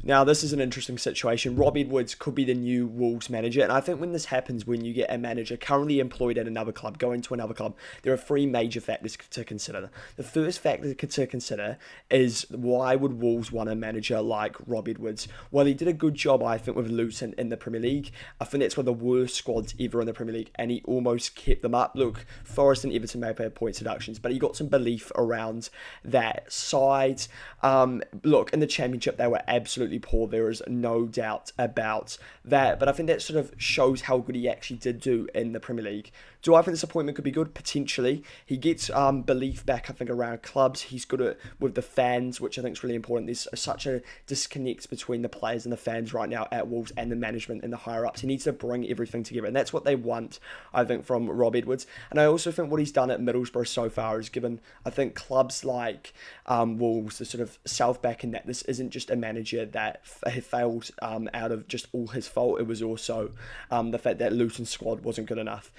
Now, this is an interesting situation. Rob Edwards could be the new Wolves manager, and I think when this happens, when you get a manager currently employed at another club, going to another club, there are three major factors to consider. The first factor to consider is why would Wolves want a manager like Rob Edwards? Well, he did a good job, I think, with Luton in the Premier League. I think that's one of the worst squads ever in the Premier League, and he almost kept them up. Look, Forest and Everton may have had points deductions, but he got some belief around that side. Look, in the Championship, they were absolutely poor. There is no doubt about that. But I think that sort of shows how good he actually did do in the Premier League. Do I think this appointment could be good? Potentially. He gets belief back, I think, around clubs. He's good with the fans, which I think is really important. There's such a disconnect between the players and the fans right now at Wolves and the management and the higher-ups. He needs to bring everything together, and that's what they want, I think, from Rob Edwards. And I also think what he's done at Middlesbrough so far is given, I think, clubs like Wolves the sort of self-backing that this isn't just a manager that failed out of just all his fault. It was also the fact that Luton's squad wasn't good enough.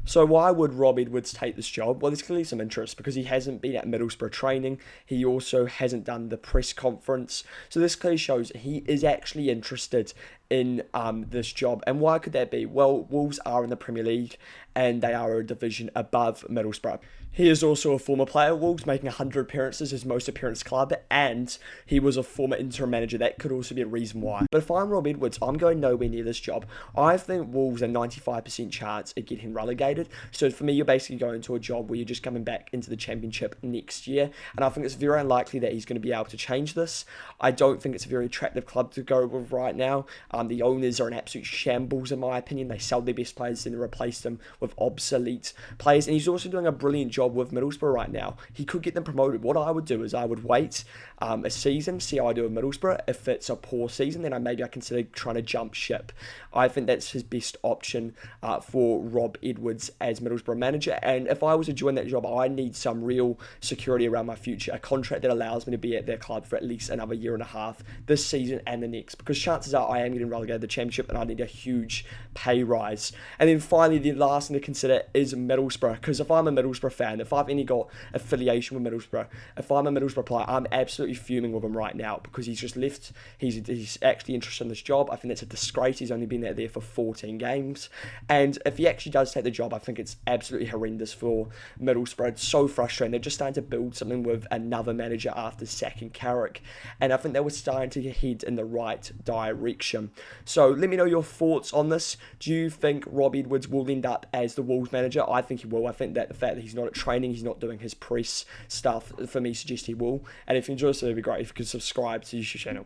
So why would Rob Edwards take this job? Well, there's clearly some interest because he hasn't been at Middlesbrough training. He also hasn't done the press conference. So this clearly shows he is actually interested in this job. And why could that be? Well, Wolves are in the Premier League and they are a division above Middlesbrough. He is also a former player at Wolves, making 100 appearances, his most appearance club, and he was a former interim manager. That could also be a reason why. But if I'm Rob Edwards, I'm going nowhere near this job. I think Wolves are 95% chance of getting relegated. So for me, you're basically going to a job where you're just coming back into the Championship next year. And I think it's very unlikely that he's going to be able to change this. I don't think it's a very attractive club to go with right now. The owners are an absolute shambles, in my opinion. They sell their best players and replace them with obsolete players. And he's also doing a brilliant job with Middlesbrough right now. He could get them promoted. What I would do is I would wait a season, see how I do with Middlesbrough. If it's a poor season, then maybe I consider trying to jump ship. I think that's his best option for Rob Edwards as Middlesbrough manager. And if I was to join that job, I need some real security around my future, a contract that allows me to be at their club for at least another year and a half this season and the next, because chances are I am getting relegated to the Championship and I need a huge pay rise. And then finally, the last thing to consider is Middlesbrough, because if I'm a Middlesbrough fan, if I've any got affiliation with Middlesbrough, if I'm a Middlesbrough player, I'm absolutely fuming with him right now because he's just left. He's actually interested in this job. I think that's a disgrace. He's only been there for 14 games. And if he actually does take the job, I think it's absolutely horrendous for Middlesbrough. It's so frustrating. They're just starting to build something with another manager after sacking Carrick. And I think they were starting to head in the right direction. So let me know your thoughts on this. Do you think Rob Edwards will end up as the Wolves manager? I think he will. I think that the fact that he's not at training, he's not doing his press stuff, for me suggests he will. And if you enjoy this, it would be great if you could subscribe to the YouTube channel.